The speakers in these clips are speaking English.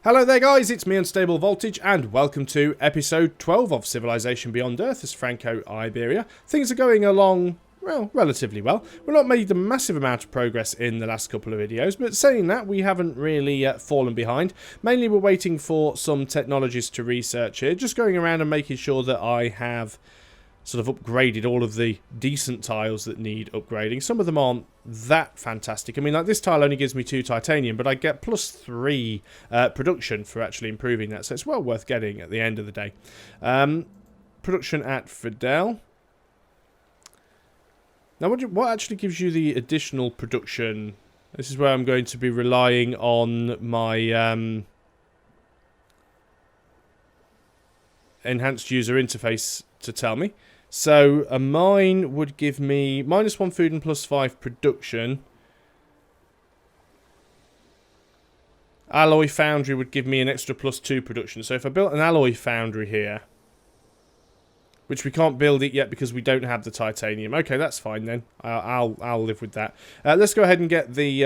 Hello there guys, it's me Unstable Voltage and welcome to episode 12 of Civilization Beyond Earth as Franco-Iberia. Things are going along, well, relatively well. We've not made a massive amount of progress in the last couple of videos, but saying that, we haven't really fallen behind. Mainly we're waiting for some technologies to research here, just going around and making sure that I have sort of upgraded all of the decent tiles that need upgrading. Some of them aren't that fantastic. I mean, like this tile only gives me 2 titanium, but I get +3 production for actually improving that, so it's well worth getting at the end of the day. Production at Fidel. Now, what actually gives you the additional production? This is where I'm going to be relying on my enhanced user interface to tell me. So a mine would give me -1 food and +5 production. Alloy foundry would give me an extra +2 production. So if I built an alloy foundry here, which we can't build it yet because we don't have the titanium. Okay, that's fine then. I'll live with that. Let's go ahead and get the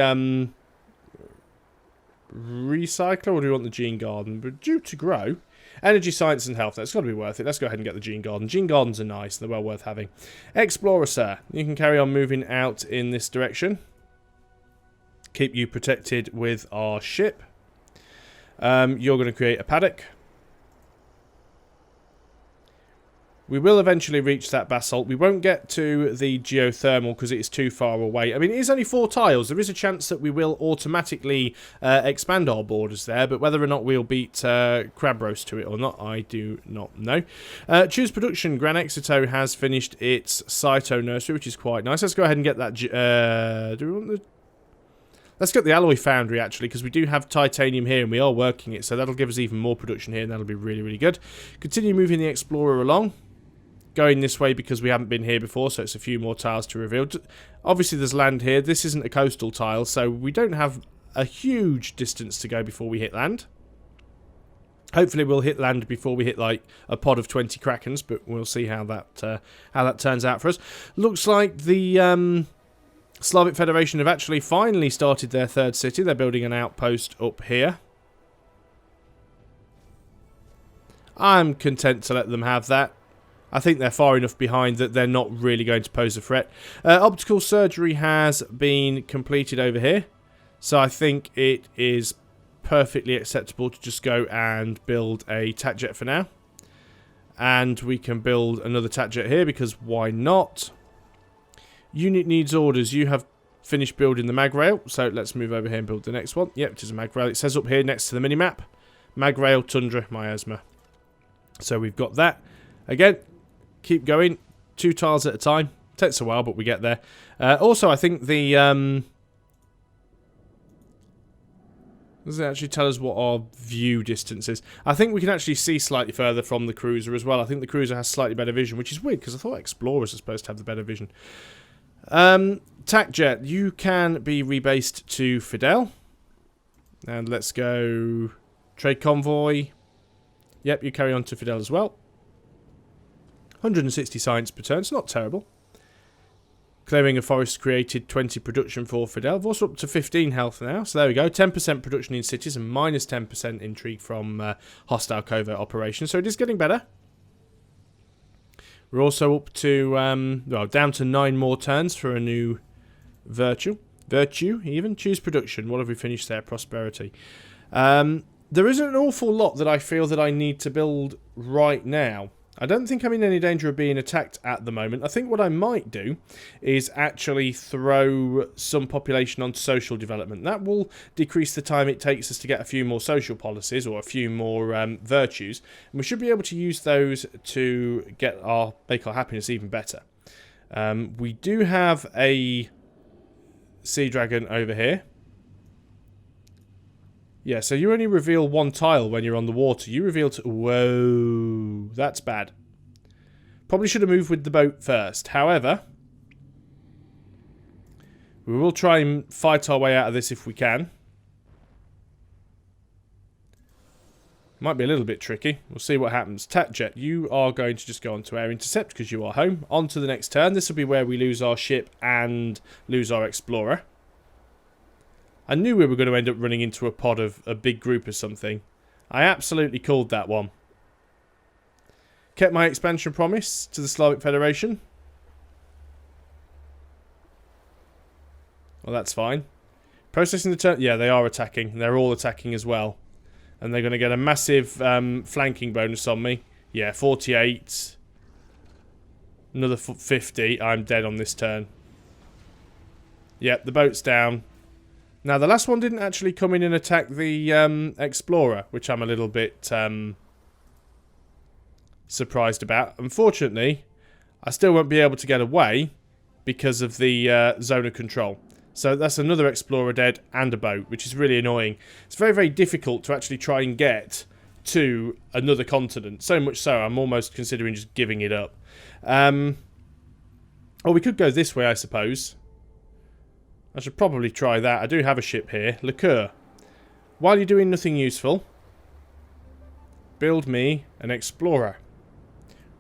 recycler, or do we want the gene garden? But due to grow. Energy, science, and health. That's got to be worth it. Let's go ahead and get the gene garden. Gene gardens are nice. They're well worth having. Explorer, sir. You can carry on moving out in this direction. Keep you protected with our ship. You're going to create a paddock. We will eventually reach that basalt. We won't get to the geothermal because it is too far away. I mean, it is only 4 tiles. There is a chance that we will automatically expand our borders there, but whether or not we'll beat crab roast to it or not, I do not know. Choose production. Gran Exito has finished its Cyto nursery, which is quite nice. Let's go ahead and get that. Do we want the... Let's get the alloy foundry, actually, because we do have titanium here and we are working it, so that'll give us even more production here, and that'll be really, really good. Continue moving the Explorer along. Going this way because we haven't been here before, so it's a few more tiles to reveal. Obviously, there's land here. This isn't a coastal tile, so we don't have a huge distance to go before we hit land. Hopefully, we'll hit land before we hit, like, a pod of 20 Krakens, but we'll see how that turns out for us. Looks like the Slavic Federation have actually finally started their 3rd city. They're building an outpost up here. I'm content to let them have that. I think they're far enough behind that they're not really going to pose a threat. Optical surgery has been completed over here. So I think it is perfectly acceptable to just go and build a tac jet for now. And we can build another tac jet here because why not? Unit needs orders. You have finished building the mag rail. So let's move over here and build the next one. Yep, it is a mag rail. It says up here next to the minimap. Mag rail, tundra, miasma. So we've got that. Again. Keep going, 2 tiles at a time. Takes a while, but we get there. Also, I think the... does it actually tell us what our view distance is? I think we can actually see slightly further from the cruiser as well. I think the cruiser has slightly better vision, which is weird, because I thought explorers are supposed to have the better vision. Tac jet, you can be rebased to Fidel. And let's go... Trade convoy. Yep, you carry on to Fidel as well. 160 science per turn, it's not terrible. Clearing a forest created 20 production for Fidel. We've also up to 15 health now, so there we go. 10% production in cities and -10% intrigue from hostile covert operations, so it is getting better. We're also up to, well, down to 9 more turns for a new virtue even. Choose production. What have we finished there? Prosperity. There isn't an awful lot that I feel that I need to build right now. I don't think I'm in any danger of being attacked at the moment. I think what I might do is actually throw some population onto social development. That will decrease the time it takes us to get a few more social policies or a few more virtues. And we should be able to use those to make our happiness even better. We do have a sea dragon over here. Yeah, so you only reveal 1 tile when you're on the water. You reveal to... Whoa, that's bad. Probably should have moved with the boat first. However, we will try and fight our way out of this if we can. Might be a little bit tricky. We'll see what happens. Tac jet, you are going to just go on to air intercept because you are home. On to the next turn. This will be where we lose our ship and lose our explorer. I knew we were going to end up running into a pod of a big group or something. I absolutely called that one. Kept my expansion promise to the Slavic Federation. Well, that's fine. Processing the turn. Yeah, they are attacking. They're all attacking as well. And they're going to get a massive flanking bonus on me. Yeah, 48. Another 50. I'm dead on this turn. Yep, the boat's down. Now, the last one didn't actually come in and attack the Explorer, which I'm a little bit surprised about. Unfortunately, I still won't be able to get away because of the zone of control. So that's another Explorer dead and a boat, which is really annoying. It's very, very difficult to actually try and get to another continent. So much so, I'm almost considering just giving it up. Or we could go this way, I suppose. I should probably try that. I do have a ship here. Liqueur. While you're doing nothing useful, build me an Explorer.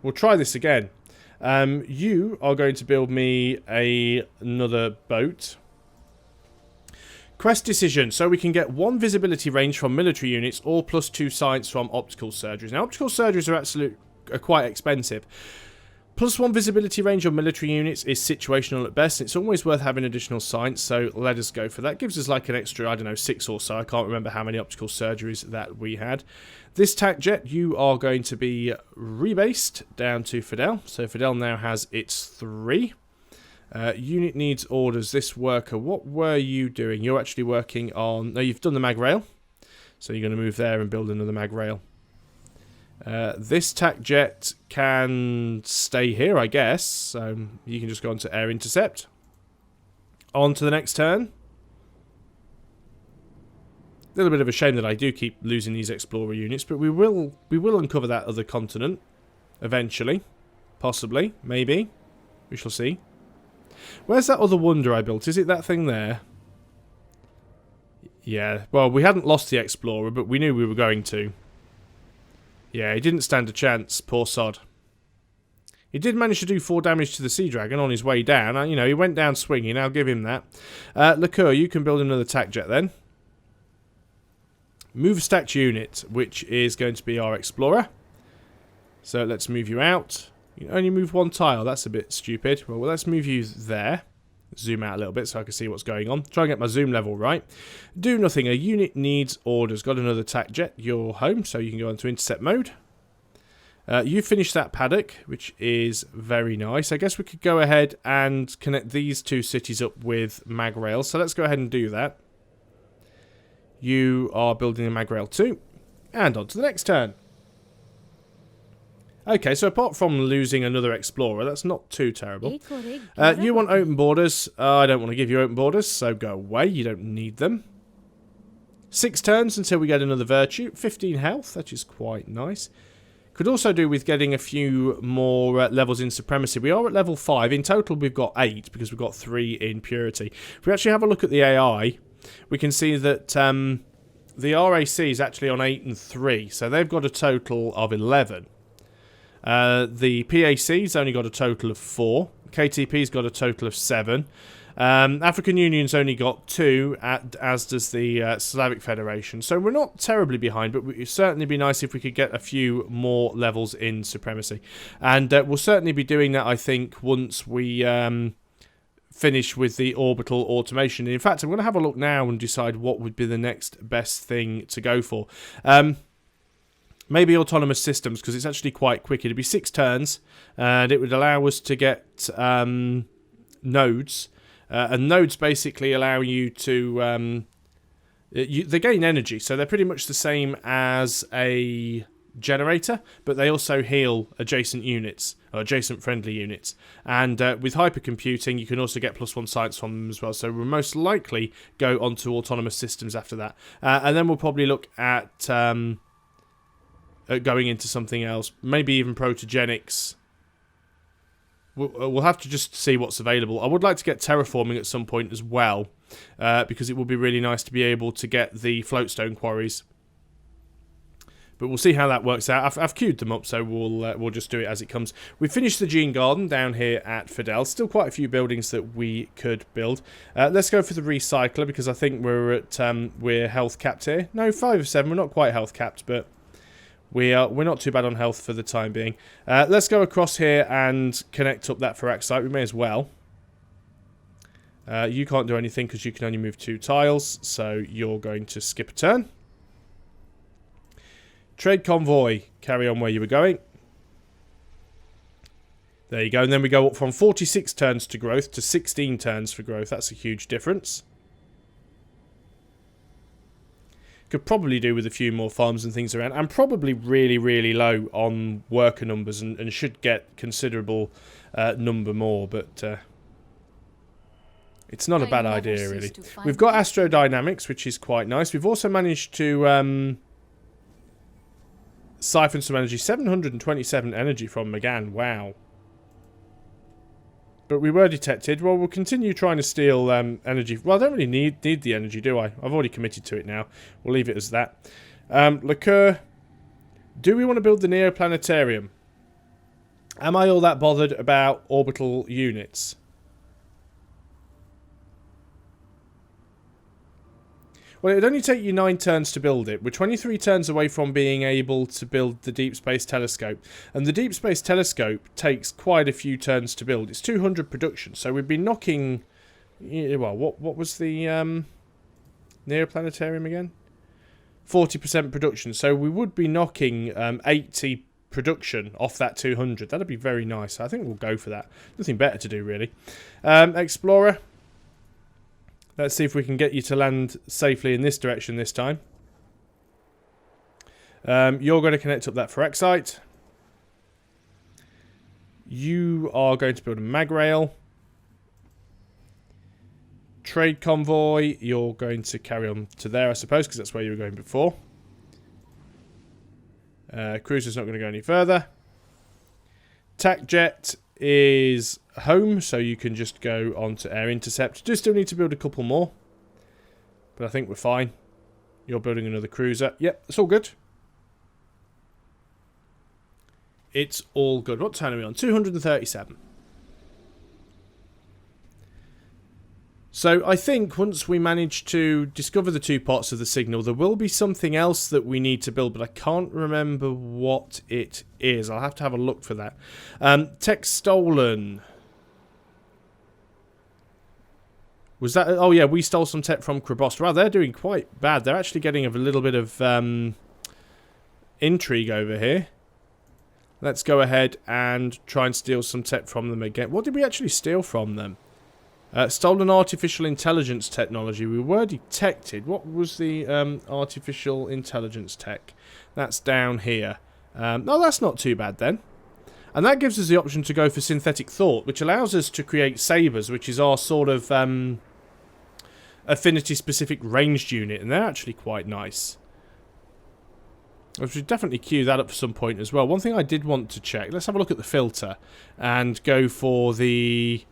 We'll try this again. You are going to build me another boat. Quest decision. So we can get 1 visibility range from military units or +2 science from optical surgeries. Now, optical surgeries are quite expensive. +1 visibility range on military units is situational at best. It's always worth having additional science, so let us go for that. Gives us like an extra, I don't know, 6 or so. I can't remember how many optical surgeries that we had. This TAC jet, you are going to be rebased down to Fidel. So Fidel now has its 3. Unit needs orders. This worker, what were you doing? You're actually working on... No, you've done the mag rail. So you're going to move there and build another mag rail. This TAC jet can stay here, I guess. So you can just go on to air intercept. On to the next turn. A little bit of a shame that I do keep losing these Explorer units, but we will uncover that other continent eventually. Possibly, maybe. We shall see. Where's that other wonder I built? Is it that thing there? Yeah, well, we hadn't lost the Explorer, but we knew we were going to. Yeah, he didn't stand a chance, poor sod. He did manage to do 4 damage to the Sea Dragon on his way down. You know, he went down swinging, I'll give him that. Liqueur, you can build another TAC jet then. Move a stacked unit, which is going to be our Explorer. So let's move you out. You can only move 1 tile, that's a bit stupid. Well, let's move you there. Zoom out a little bit so I can see what's going on. Try and get my zoom level right. Do nothing. A unit needs orders. Got another TAC jet. You're home, so you can go into intercept mode. You finished that paddock, which is very nice. I guess we could go ahead and connect these 2 cities up with mag rail. So let's go ahead and do that. You are building a mag rail too. And on to the next turn. Okay, so apart from losing another Explorer, that's not too terrible. You want open borders. I don't want to give you open borders, so go away. You don't need them. 6 turns until we get another virtue. 15 health, that is quite nice. Could also do with getting a few more levels in supremacy. We are at level 5. In total, we've got 8 because we've got 3 in purity. If we actually have a look at the AI, we can see that the RAC is actually on 8 and 3, so they've got a total of 11. The PAC's only got a total of 4. KTP's got a total of 7. African Union's only got 2, as does the Slavic Federation. So we're not terribly behind, but it would certainly be nice if we could get a few more levels in supremacy. And we'll certainly be doing that, I think, once we finish with the orbital automation. In fact, I'm going to have a look now and decide what would be the next best thing to go for. Maybe autonomous systems, because it's actually quite quick. It'd be 6 turns, and it would allow us to get nodes. And nodes basically allow you to... they gain energy, so they're pretty much the same as a generator, but they also heal adjacent units, or adjacent friendly units. And with hypercomputing, you can also get +1 science from them as well. So we'll most likely go onto autonomous systems after that. And then we'll probably look at... going into something else, maybe even protogenics. We'll have to just see what's available. I would like to get terraforming at some point as well, because it would be really nice to be able to get the floatstone quarries. But we'll see how that works out. I've queued them up, so we'll just do it as it comes. We finished the Gene Garden down here at Fidel. Still quite a few buildings that we could build. Let's go for the recycler because I think we're health capped here. No, 5 of 7. We're not quite health capped, but we're not too bad on health for the time being. Let's go across here and connect up that Ferraxite. We may as well. You can't do anything because you can only move 2 tiles, so you're going to skip a turn. Trade convoy, carry on where you were going. There you go, and then we go up from 46 turns to growth to 16 turns for growth. That's a huge difference. Could probably do with a few more farms and things around. I'm probably really, really low on worker numbers and should get considerable number more, but it's not a bad idea, really. We've got astrodynamics, which is quite nice. We've also managed to siphon some energy. 727 energy from McGann. Wow. But we were detected. Well, we'll continue trying to steal energy. Well, I don't really need the energy, do I? I've already committed to it now. We'll leave it as that. Liqueur. Do we want to build the Neoplanetarium? Am I all that bothered about orbital units? Well, it would only take you 9 turns to build it. We're 23 turns away from being able to build the Deep Space Telescope. And the Deep Space Telescope takes quite a few turns to build. It's 200 production. So we'd be knocking... Well, what was the Neoplanetarium again? 40% production. So we would be knocking 80 production off that 200. That'd be very nice. I think we'll go for that. Nothing better to do, really. Explorer. Let's see if we can get you to land safely in this direction this time. You're going to connect up that Ferraxite. You are going to build a mag rail. Trade convoy. You're going to carry on to there, I suppose, because that's where you were going before. Cruiser's not going to go any further. TAC jet is home, so you can just go on to air intercept. Do still need to build a couple more, but I think we're fine. You're building another cruiser. Yep, it's all good. It's all good. What turn are we on? 237. So I think once we manage to discover the 2 parts of the signal, there will be something else that we need to build, but I can't remember what it is. I'll have to have a look for that. Tech stolen. Was that... Oh, yeah, we stole some tech from Krabos. Wow, they're doing quite bad. They're actually getting a little bit of intrigue over here. Let's go ahead and try and steal some tech from them again. What did we actually steal from them? Stolen artificial intelligence technology. We were detected. What was the artificial intelligence tech? That's down here. No, that's not too bad then. And that gives us the option to go for synthetic thought, which allows us to create sabers, which is our sort of affinity-specific ranged unit, and they're actually quite nice. I should definitely queue that up for some point as well. One thing I did want to check. Let's have a look at the filter and go for the...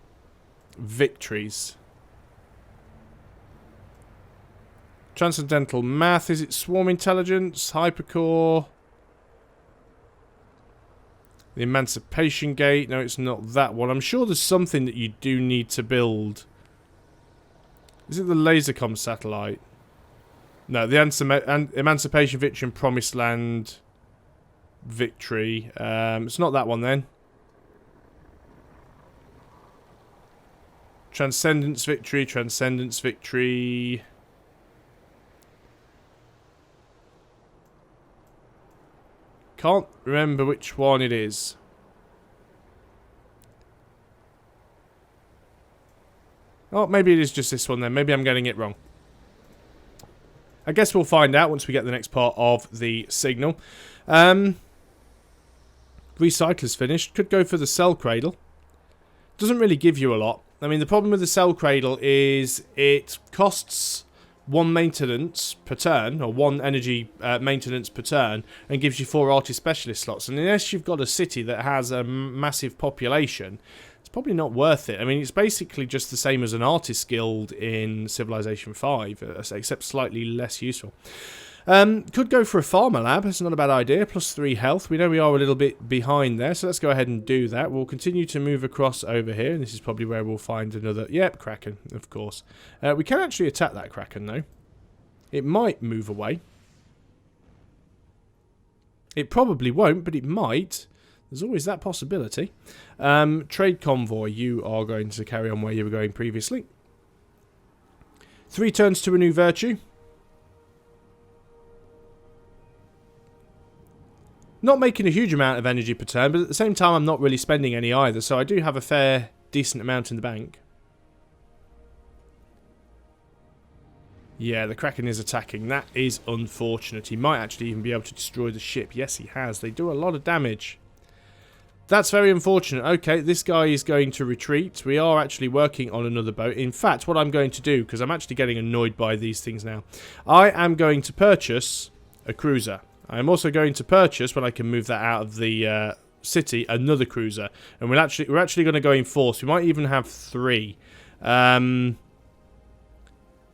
victories. Transcendental math. Is it swarm intelligence? Hypercore? The emancipation gate. No, it's not that one. I'm sure there's something that you do need to build. Is it the lasercom satellite? No, the emancipation victory and promised land victory. It's not that one then. Transcendence victory, Transcendence victory. Can't remember which one it is. Oh, maybe it is just this one then. Maybe I'm getting it wrong. I guess we'll find out once we get the next part of the signal. Recycler's finished. Could go for the cell cradle. Doesn't really give you a lot. I mean, the problem with the cell cradle is it costs 1 maintenance per turn, or 1 energy maintenance per turn, and gives you 4 artist specialist slots. And unless you've got a city that has a massive population, it's probably not worth it. I mean, it's basically just the same as an artist guild in Civilization 5, except slightly less useful. Could go for a farmer lab. It's not a bad idea. Plus 3 health. We know we are a little bit behind there, so let's go ahead and do that. We'll continue to move across over here, and this is probably where we'll find another... Yep, Kraken, of course. We can actually attack that Kraken, though. It might move away. It probably won't, but it might. There's always that possibility. Trade convoy, you are going to carry on where you were going previously. 3 turns to renew virtue. Not making a huge amount of energy per turn, but at the same time I'm not really spending any either, so I do have a fair, decent amount in the bank. Yeah, the Kraken is attacking. That is unfortunate. He might actually even be able to destroy the ship. Yes, he has. They do a lot of damage. That's very unfortunate. Okay, this guy is going to retreat. We are actually working on another boat. In fact, what I'm going to do, because I'm actually getting annoyed by these things now, I am going to purchase a cruiser. I'm also going to purchase, when I can move that out of the city, another cruiser. And we're actually going to go in force. We might even have 3.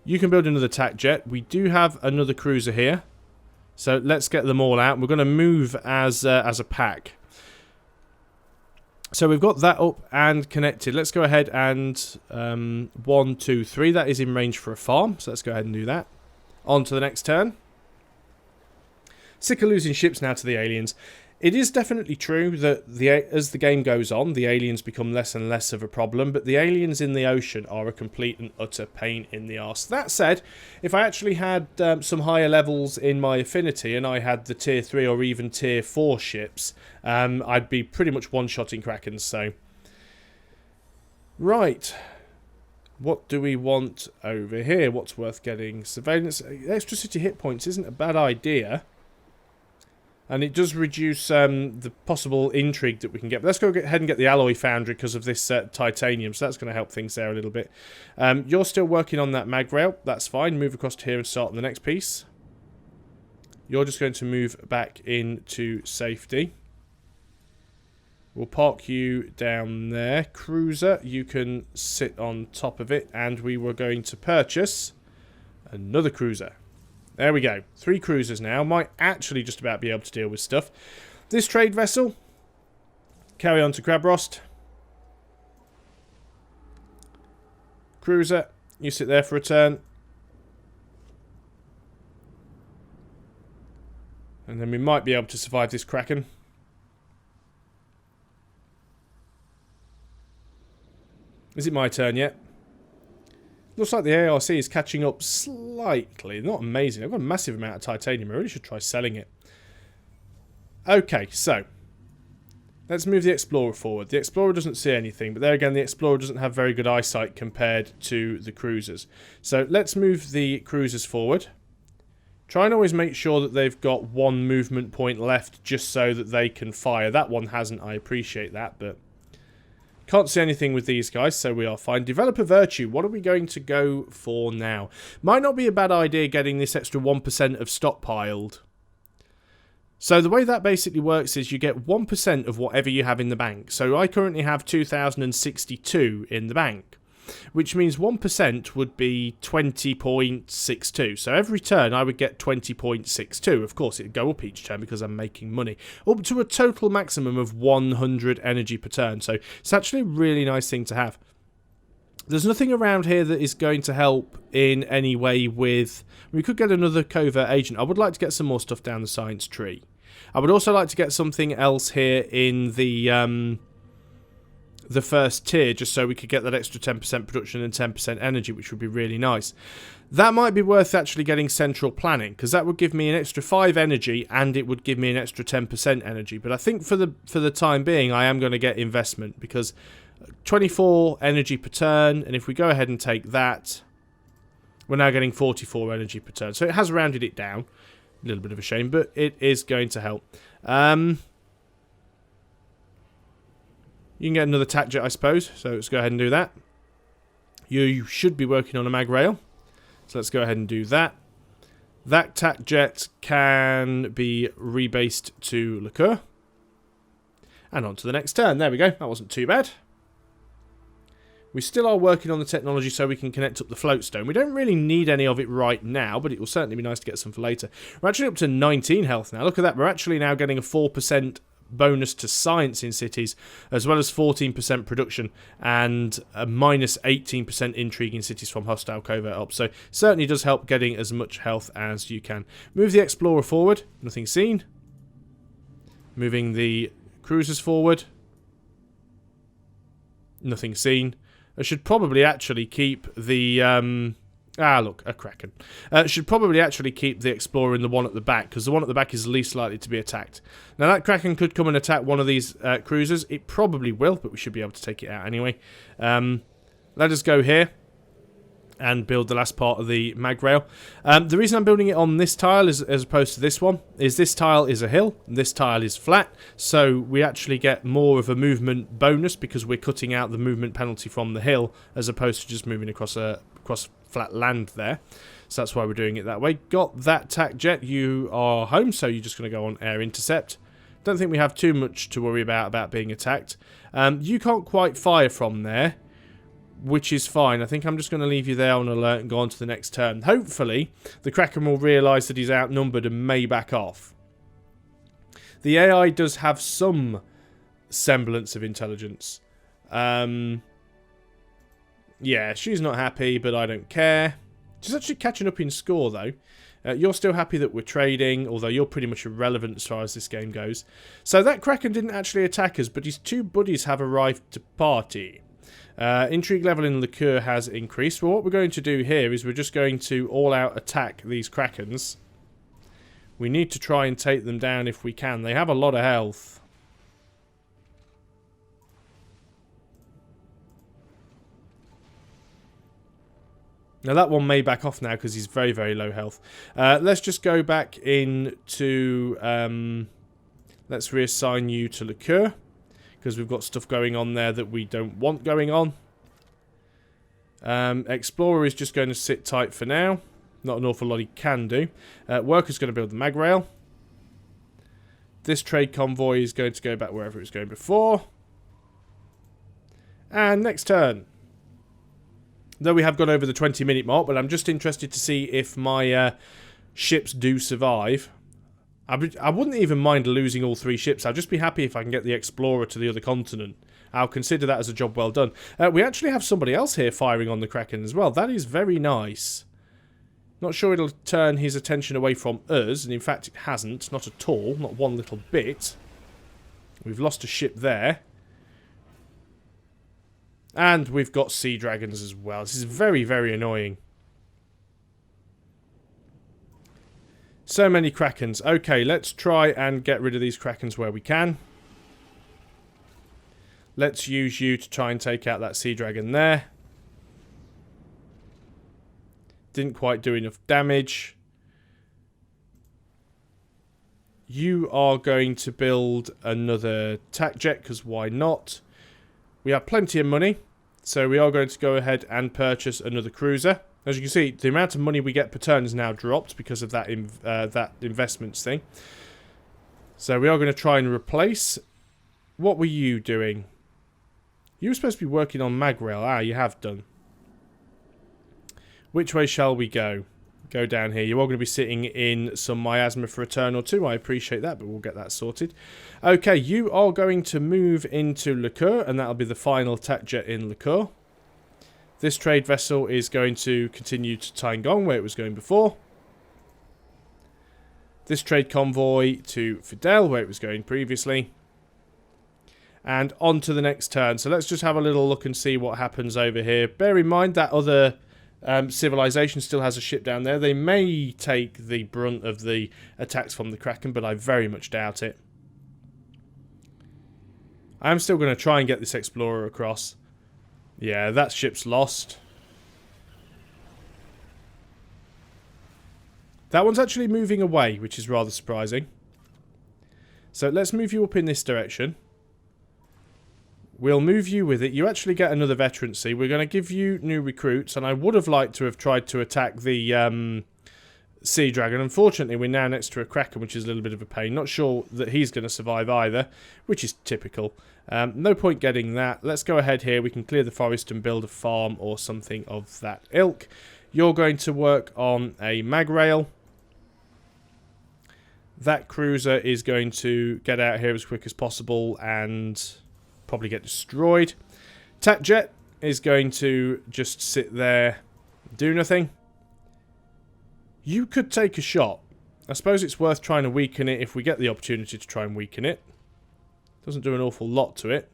You can build another attack jet. We do have another cruiser here. So let's get them all out. We're going to move as a pack. So we've got that up and connected. Let's go ahead and 1, 2, 3. That is in range for a farm. So let's go ahead and do that. On to the next turn. Sick of losing ships now to the aliens. It is definitely true that as the game goes on, the aliens become less and less of a problem, but the aliens in the ocean are a complete and utter pain in the arse. That said, if I actually had some higher levels in my affinity and I had the tier 3 or even tier 4 ships, I'd be pretty much one-shotting Krakens, so... Right. What do we want over here? What's worth getting? Surveillance. Extra city hit points isn't a bad idea. And it does reduce the possible intrigue that we can get. But let's go ahead and get the alloy foundry because of this titanium. So that's going to help things there a little bit. You're still working on that mag rail. That's fine. Move across to here and start on the next piece. You're just going to move back into safety. We'll park you down there. Cruiser, you can sit on top of it. And we were going to purchase another cruiser. There we go. 3 cruisers now. Might actually just about be able to deal with stuff. This trade vessel. Carry on to Crabrost. Cruiser. You sit there for a turn. And then we might be able to survive this Kraken. Is it my turn yet? Looks like the ARC is catching up slightly. Not amazing. I've got a massive amount of titanium. I really should try selling it. Okay, so. Let's move the Explorer forward. The Explorer doesn't see anything, but there again, the Explorer doesn't have very good eyesight compared to the cruisers. So let's move the cruisers forward. Try and always make sure that they've got 1 movement point left just so that they can fire. That one hasn't. I appreciate that, but... Can't see anything with these guys, so we are fine. Developer Virtue, what are we going to go for now? Might not be a bad idea getting this extra 1% of stockpiled. So the way that basically works is you get 1% of whatever you have in the bank. So I currently have 2,062 in the bank, which means 1% would be 20.62. So every turn I would get 20.62. Of course, it would go up each turn because I'm making money. Up to a total maximum of 100 energy per turn. So it's actually a really nice thing to have. There's nothing around here that is going to help in any way with... We could get another covert agent. I would like to get some more stuff down the science tree. I would also like to get something else here in the first tier, just so we could get that extra 10% production and 10% energy, which would be really nice. That might be worth actually getting central planning, because that would give me an extra 5 energy, and it would give me an extra 10% energy. But I think for the time being, I am going to get investment, because 24 energy per turn, and if we go ahead and take that, we're now getting 44 energy per turn. So it has rounded it down. A little bit of a shame, but it is going to help. You can get another tack jet, I suppose. So let's go ahead and do that. You should be working on a mag rail. So let's go ahead and do that. That tack jet can be rebased to Liqueur. And on to the next turn. There we go. That wasn't too bad. We still are working on the technology so we can connect up the floatstone. We don't really need any of it right now, but it will certainly be nice to get some for later. We're actually up to 19 health now. Look at that. We're actually now getting a 4% bonus to science in cities, as well as 14% production and a minus 18% intrigue in cities from hostile covert ops. So certainly does help getting as much health as you can. Move the explorer forward. Nothing seen. Moving the cruisers forward. Nothing seen. I should probably actually keep the... look, a Kraken. Should probably actually keep the Explorer in the one at the back, because the one at the back is least likely to be attacked. Now, that Kraken could come and attack one of these cruisers. It probably will, but we should be able to take it out anyway. Let us go here and build the last part of the mag rail. The reason I'm building it on this tile as opposed to this one is this tile is a hill, and this tile is flat, so we actually get more of a movement bonus because we're cutting out the movement penalty from the hill as opposed to just moving across flat land there. So that's why we're doing it that way. Got that tac jet. You are home, so you're just going to go on air intercept. Don't think we have too much to worry about being attacked. You can't quite fire from there, which is fine. I think I'm just going to leave you there on alert and go on to the next turn. Hopefully, the Kraken will realise that he's outnumbered and may back off. The AI does have some semblance of intelligence. Yeah, she's not happy, but I don't care. She's actually catching up in score, though. You're still happy that we're trading, although you're pretty much irrelevant as far as this game goes. So that Kraken didn't actually attack us, but his two buddies have arrived to party. Intrigue level in Liqueur has increased. Well, what we're going to do here is we're just going to all-out attack these Krakens. We need to try and take them down if we can. They have a lot of health. Now that one may back off now because he's very, very low health. Let's just go back into... let's reassign you to Liqueur, because we've got stuff going on there that we don't want going on. Explorer is just going to sit tight for now. Not an awful lot he can do. Worker's going to build the mag rail. This trade convoy is going to go back wherever it was going before. And next turn. Though we have gone over the 20-minute mark, but I'm just interested to see if my ships do survive. I wouldn't even mind losing all 3 ships. I'd just be happy if I can get the Explorer to the other continent. I'll consider that as a job well done. We actually have somebody else here firing on the Kraken as well. That is very nice. Not sure it'll turn his attention away from us, and in fact it hasn't. Not at all. Not one little bit. We've lost a ship there. And we've got Sea Dragons as well. This is very, very annoying. So many Krakens. Okay, let's try and get rid of these Krakens where we can. Let's use you to try and take out that Sea Dragon there. Didn't quite do enough damage. You are going to build another tac jet, because why not? We have plenty of money, so we are going to go ahead and purchase another cruiser. As you can see, the amount of money we get per turn has now dropped because of that investments thing. So we are going to try and replace. What were you doing? You were supposed to be working on mag rail. Ah, you have done. Which way shall we go? Go down here. You are going to be sitting in some miasma for a turn or two. I appreciate that, but we'll get that sorted. Okay, you are going to move into Liqueur, and that'll be the final tac jet in Liqueur. This trade vessel is going to continue to Taingong, where it was going before. This trade convoy to Fidel, where it was going previously. And on to the next turn. So let's just have a little look and see what happens over here. Bear in mind that other civilization still has a ship down there. They may take the brunt of the attacks from the Kraken, but I very much doubt it. I'm still going to try and get this Explorer across. Yeah, that ship's lost. That one's actually moving away, which is rather surprising. So let's move you up in this direction. We'll move you with it. You actually get another veterancy. We're going to give you new recruits, and I would have liked to have tried to attack the sea dragon. Unfortunately, we're now next to a kraken, which is a little bit of a pain. Not sure that he's going to survive either, which is typical. No point getting that. Let's go ahead here. We can clear the forest and build a farm or something of that ilk. You're going to work on a mag rail. That cruiser is going to get out here as quick as possible and probably get destroyed. Tat jet is going to just sit there, do nothing. You could take a shot. I suppose it's worth trying to weaken it if we get the opportunity to try and weaken it. Doesn't do an awful lot to it.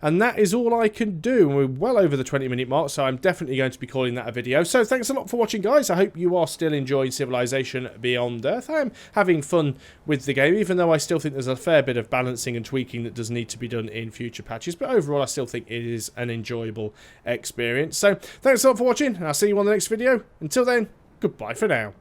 And that is all I can do. We're well over the 20-minute mark, so I'm definitely going to be calling that a video. So thanks a lot for watching, guys. I hope you are still enjoying Civilization Beyond Earth. I am having fun with the game, even though I still think there's a fair bit of balancing and tweaking that does need to be done in future patches. But overall, I still think it is an enjoyable experience. So thanks a lot for watching, and I'll see you on the next video. Until then, goodbye for now.